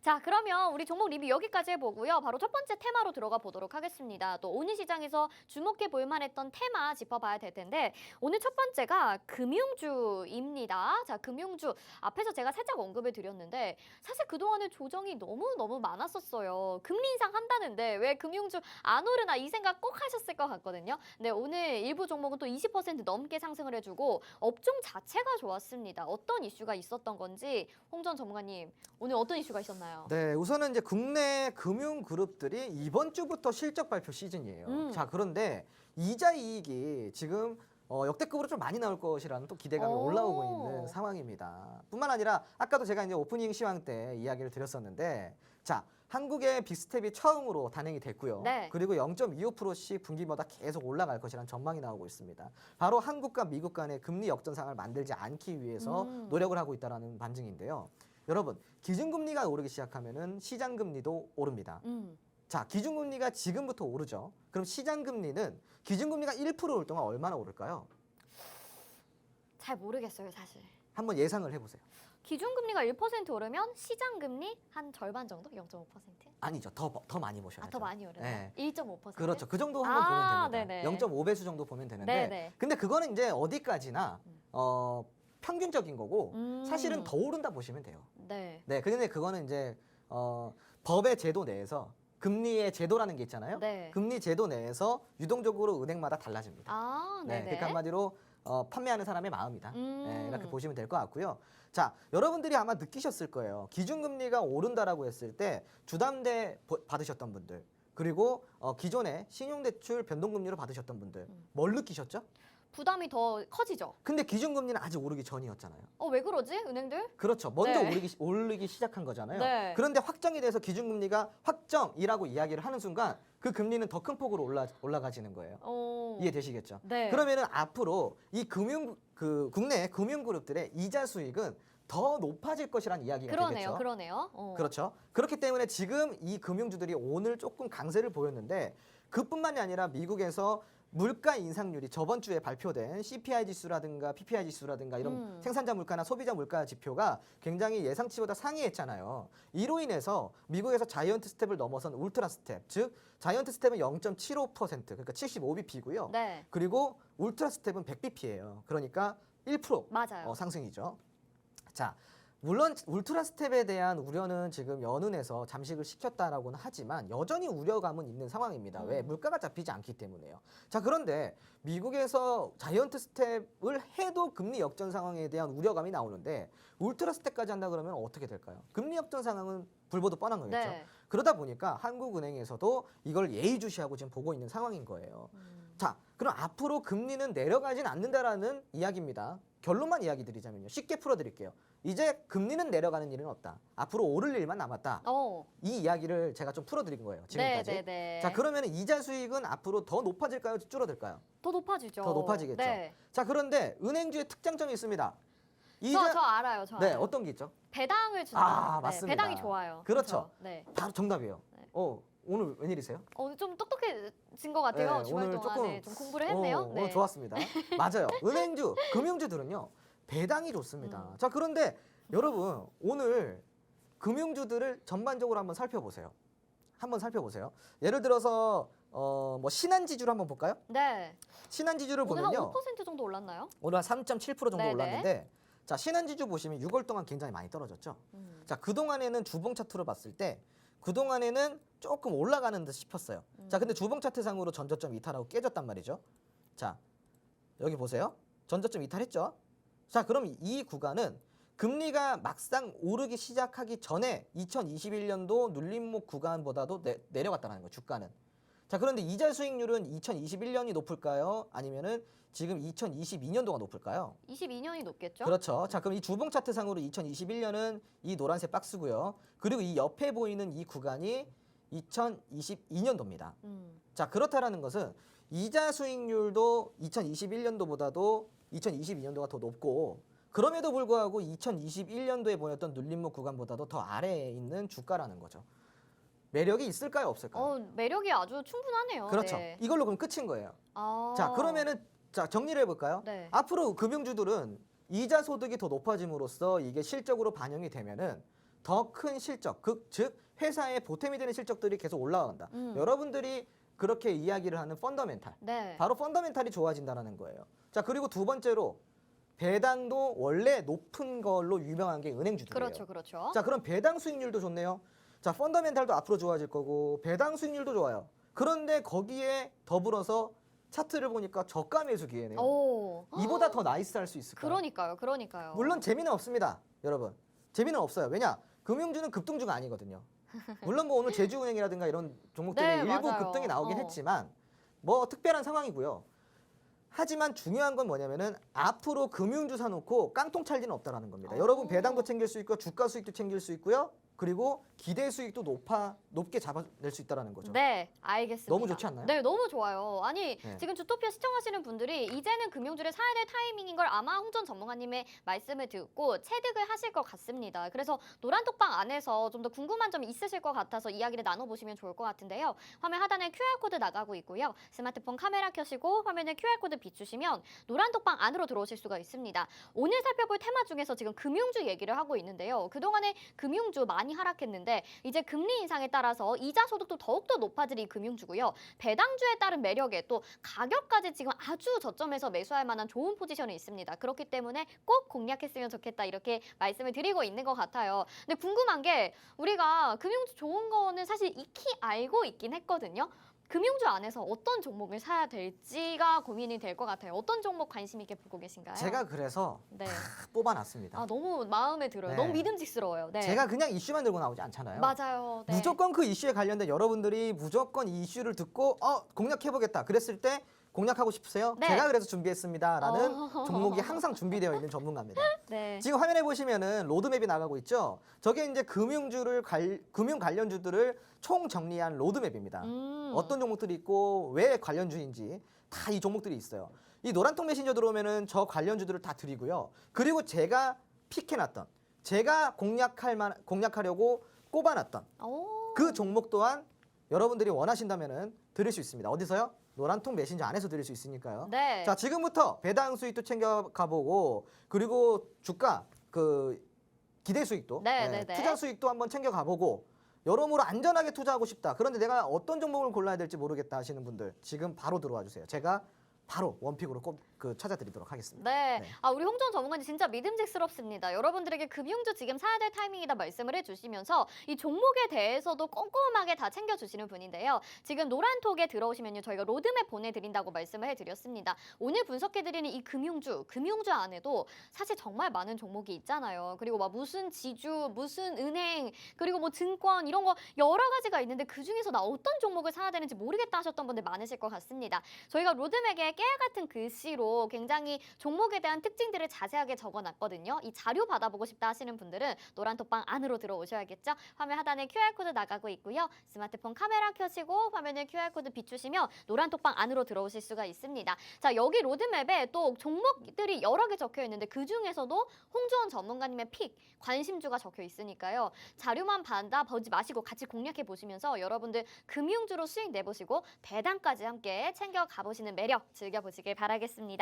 자, 그러면 우리 종목 리뷰 여기까지 해보고요. 바로 첫 번째 테마로 들어가 보도록 하겠습니다. 또 오늘 시장에서 주목해 볼 만했던 테마 짚어봐야 될 텐데 오늘 첫 번째가 금융주입니다. 자, 금융주 앞에서 제가 살짝 언급을 드렸는데 사실 그동안에 조정이 너무너무 많았었어요. 금리 인상 한다는데 왜 금융주 안 오르나 이 생각 꼭 하셨을 것 같거든요. 근데 오늘 일부 종목은 또 20% 넘게 상승을 해주고 업종 자체가 좋았습니다. 어떤 이슈가 있었던 건지 홍 전 전문가님 오늘 어떤 이슈가 있었나요? 네, 우선은 이제 국내 금융 그룹들이 이번 주부터 실적 발표 시즌이에요. 자, 그런데 이자 이익이 지금 역대급으로 좀 많이 나올 것이라는 또 기대감이 올라오고 있는 상황입니다. 뿐만 아니라 아까도 제가 이제 오프닝 시황 때 이야기를 드렸었는데, 자, 한국의 빅스텝이 처음으로 단행이 됐고요. 네. 그리고 0.25%씩 분기마다 계속 올라갈 것이라는 전망이 나오고 있습니다. 바로 한국과 미국 간의 금리 역전상을 만들지 않기 위해서 노력을 하고 있다는 반증인데요. 여러분, 기준금리가 오르기 시작하면은 시장금리도 오릅니다. 자, 기준금리가 지금부터 오르죠. 그럼 시장금리는 기준금리가 1%올 동안 얼마나 오를까요? 잘 모르겠어요, 사실. 한번 예상을 해보세요. 기준금리가 1% 오르면 시장금리 한 절반 정도? 0.5%? 아니죠. 더 많이 보셔야죠. 더 많이 오르나요? 네. 1.5%? 그렇죠. 그 정도 한번 보면 됩니다. 네네. 0.5배수 정도 보면 되는데 네네. 근데 그거는 이제 어디까지나 평균적인 거고 사실은 더 오른다 보시면 돼요. 네. 네, 근데 그거는 이제 법의 제도 내에서 금리의 제도라는 게 있잖아요. 네. 금리 제도 내에서 유동적으로 은행마다 달라집니다. 아, 네, 네네. 그러니까 한마디로 판매하는 사람의 마음이다. 네, 이렇게 보시면 될 것 같고요. 자, 여러분들이 아마 느끼셨을 거예요. 기준금리가 오른다라고 했을 때 주담대 받으셨던 분들 그리고 기존에 신용대출 변동금리로 받으셨던 분들 뭘 느끼셨죠? 부담이 더 커지죠? 근데 기준금리는 아직 오르기 전이었잖아요. 왜 그러지? 은행들? 그렇죠. 먼저 네. 오르기 시작한 거잖아요. 네. 그런데 확정이 돼서 기준금리가 확정이라고 이야기를 하는 순간 그 금리는 더 큰 폭으로 올라가지는 거예요. 이해되시겠죠? 네. 그러면은 앞으로 이 국내 금융그룹들의 이자 수익은 더 높아질 것이라는 이야기가 되겠죠. 그러네요. 그렇죠. 그렇기 때문에 지금 이 금융주들이 오늘 조금 강세를 보였는데 그뿐만이 아니라 미국에서 물가 인상률이 저번 주에 발표된 CPI 지수라든가 PPI 지수라든가 이런 생산자 물가나 소비자 물가 지표가 굉장히 예상치보다 상회했잖아요. 이로 인해서 미국에서 자이언트 스텝을 넘어선 울트라 스텝, 즉 자이언트 스텝은 0.75% 그러니까 75bp고요. 네. 그리고 울트라 스텝은 100bp예요. 그러니까 1% 맞아요. 상승이죠. 자, 물론 울트라 스텝에 대한 우려는 지금 연은에서 잠식을 시켰다라고는 하지만 여전히 우려감은 있는 상황입니다. 왜? 물가가 잡히지 않기 때문에요. 자, 그런데 미국에서 자이언트 스텝을 해도 금리 역전 상황에 대한 우려감이 나오는데 울트라 스텝까지 한다 그러면 어떻게 될까요? 금리 역전 상황은 불보듯 뻔한 거겠죠. 네. 그러다 보니까 한국은행에서도 이걸 예의주시하고 지금 보고 있는 상황인 거예요. 자, 그럼 앞으로 금리는 내려가진 않는다라는 이야기입니다. 결론만 이야기 드리자면요. 쉽게 풀어드릴게요. 이제 금리는 내려가는 일은 없다. 앞으로 오를 일만 남았다. 이 이야기를 제가 좀 풀어드린 거예요. 지금까지. 네네네. 자, 그러면 이자 수익은 앞으로 더 높아질까요? 줄어들까요? 더 높아지죠. 더 높아지겠죠. 네. 자, 그런데 은행주의 특장점이 있습니다. 저 알아요. 네, 어떤 게 있죠? 배당을 준다. 맞습니다. 배당이 좋아요. 그렇죠. 네. 바로 정답이에요. 네. 오늘 웬일이세요? 오늘 좀 똑똑해진 것 같아요. 네, 주말 오늘 동안에 좀 공부를 했네요. 네. 오늘 좋았습니다. 맞아요. 은행주, 금융주들은요. 배당이 좋습니다. 자, 그런데 여러분 오늘 금융주들을 전반적으로 한번 살펴보세요. 예를 들어서 뭐 신한지주를 한번 볼까요? 네. 신한지주를 오늘 한 보면요. 5% 정도 올랐나요? 오늘 한 3.7% 정도 네네. 올랐는데 자, 신한지주 보시면 6월 동안 굉장히 많이 떨어졌죠. 자, 그동안에는 주봉 차트로 봤을 때 그동안에는 조금 올라가는 듯 싶었어요. 자, 근데 주봉 차트상으로 전저점 이탈하고 깨졌단 말이죠. 자, 여기 보세요. 전저점 이탈했죠. 자, 그럼 이 구간은 금리가 막상 오르기 시작하기 전에 2021년도 눌림목 구간보다도 내려갔다는 거예요, 주가는. 자, 그런데 이자 수익률은 2021년이 높을까요? 아니면은 지금 2022년도가 높을까요? 22년이 높겠죠? 그렇죠. 자, 그럼 이 주봉 차트상으로 2021년은 이 노란색 박스고요. 그리고 이 옆에 보이는 이 구간이 2022년도입니다. 자, 그렇다라는 것은 이자 수익률도 2021년도보다도 2022년도가 더 높고 그럼에도 불구하고 2021년도에 보였던 눌림목 구간보다도 더 아래에 있는 주가라는 거죠. 매력이 있을까요, 없을까요? 매력이 아주 충분하네요. 그렇죠. 네. 이걸로 그럼 끝인 거예요. 아. 자, 그러면은 자, 정리를 해볼까요? 네. 앞으로 금융주들은 이자 소득이 더 높아짐으로써 이게 실적으로 반영이 되면은 더 큰 실적, 즉 회사의 보탬이 되는 실적들이 계속 올라간다. 여러분들이 그렇게 이야기를 하는 펀더멘탈. 네. 바로 펀더멘탈이 좋아진다는 거예요. 자, 그리고 두 번째로 배당도 원래 높은 걸로 유명한 게 은행주들이에요. 그렇죠, 그렇죠. 자, 그럼 배당 수익률도 좋네요. 자, 펀더멘탈도 앞으로 좋아질 거고 배당 수익률도 좋아요. 그런데 거기에 더불어서 차트를 보니까 저가 매수 기회네요. 오. 이보다 더 나이스할 수 있을까요? 그러니까요. 물론 재미는 없습니다, 여러분. 재미는 없어요. 왜냐? 금융주는 급등주가 아니거든요. 물론 뭐 오늘 제주은행이라든가 이런 종목들이 네, 일부 맞아요. 급등이 나오긴 했지만 뭐 특별한 상황이고요. 하지만 중요한 건 뭐냐면은 앞으로 금융주 사놓고 깡통 찰 일은 없다라는 겁니다. 여러분 배당도 챙길 수 있고 주가 수익도 챙길 수 있고요. 그리고 기대 수익도 높게 잡아낼 수 있다라는 거죠. 네, 알겠습니다. 너무 좋지 않나요? 네, 너무 좋아요. 아니, 네. 지금 주토피아 시청하시는 분들이 이제는 금융주를 사야 될 타이밍인 걸 아마 홍준 전문가님의 말씀을 듣고 체득을 하실 것 같습니다. 그래서 노란톡방 안에서 좀 더 궁금한 점이 있으실 것 같아서 이야기를 나눠보시면 좋을 것 같은데요. 화면 하단에 QR코드 나가고 있고요. 스마트폰 카메라 켜시고 화면에 QR코드 비추시면 노란톡방 안으로 들어오실 수가 있습니다. 오늘 살펴볼 테마 중에서 지금 금융주 얘기를 하고 있는데요. 그동안에 금융주 많이 하락했는데 이제 금리 인상에 따라서 이자 소득도 더욱더 높아질 이 금융주고요. 배당주에 따른 매력에 또 가격까지 지금 아주 저점에서 매수할 만한 좋은 포지션이 있습니다. 그렇기 때문에 꼭 공략했으면 좋겠다 이렇게 말씀을 드리고 있는 것 같아요. 근데 궁금한 게 우리가 금융주 좋은 거는 사실 익히 알고 있긴 했거든요. 금융주 안에서 어떤 종목을 사야 될지가 고민이 될 것 같아요. 어떤 종목 관심 있게 보고 계신가요? 제가 그래서 네. 뽑아놨습니다. 아, 너무 마음에 들어요. 네. 너무 믿음직스러워요. 네. 제가 그냥 이슈만 들고 나오지 않잖아요. 맞아요. 네. 무조건 그 이슈에 관련된 여러분들이 무조건 이 이슈를 듣고 공략해보겠다 그랬을 때 공략하고 싶으세요? 네. 제가 그래서 준비했습니다라는 종목이 항상 준비되어 있는 전문가입니다. 네. 지금 화면에 보시면은 로드맵이 나가고 있죠. 저게 이제 금융 관련주들을 총 정리한 로드맵입니다. 어떤 종목들이 있고 왜 관련주인지 다 이 종목들이 있어요. 이 노란통 메신저 들어오면은 저 관련주들을 다 드리고요. 그리고 제가 픽해놨던, 제가 공략하려고 꼽아놨던 오. 그 종목 또한 여러분들이 원하신다면은 드릴 수 있습니다. 어디서요? 노란통 메신저 안에서 드릴 수 있으니까요. 네. 자, 지금부터 배당 수익도 챙겨 가보고 그리고 주가 기대 수익도 네. 투자 수익도 한번 챙겨 가보고 여러모로 안전하게 투자하고 싶다. 그런데 내가 어떤 종목을 골라야 될지 모르겠다 하시는 분들 지금 바로 들어와 주세요. 제가 바로 원픽으로 꼭 찾아드리도록 하겠습니다. 네. 네. 아, 우리 홍정 전문가님 진짜 믿음직스럽습니다. 여러분들에게 금융주 지금 사야 될 타이밍이다 말씀을 해주시면서 이 종목에 대해서도 꼼꼼하게 다 챙겨주시는 분인데요. 지금 노란톡에 들어오시면요. 저희가 로드맵 보내드린다고 말씀을 해드렸습니다. 오늘 분석해드리는 이 금융주 안에도 사실 정말 많은 종목이 있잖아요. 그리고 막 무슨 지주, 무슨 은행, 그리고 뭐 증권 이런 거 여러 가지가 있는데 그중에서 나 어떤 종목을 사야 되는지 모르겠다 하셨던 분들 많으실 것 같습니다. 저희가 로드맵에 깨알 같은 글씨로 굉장히 종목에 대한 특징들을 자세하게 적어놨거든요. 이 자료 받아보고 싶다 하시는 분들은 노란톡방 안으로 들어오셔야겠죠. 화면 하단에 QR코드 나가고 있고요. 스마트폰 카메라 켜시고 화면에 QR코드 비추시면 노란톡방 안으로 들어오실 수가 있습니다. 자, 여기 로드맵에 또 종목들이 여러 개 적혀 있는데 그중에서도 홍주원 전문가님의 픽, 관심주가 적혀 있으니까요. 자료만 받아보지 마시고 같이 공략해 보시면서 여러분들 금융주로 수익 내보시고 배당까지 함께 챙겨 가보시는 매력 즐겨보시길 바라겠습니다.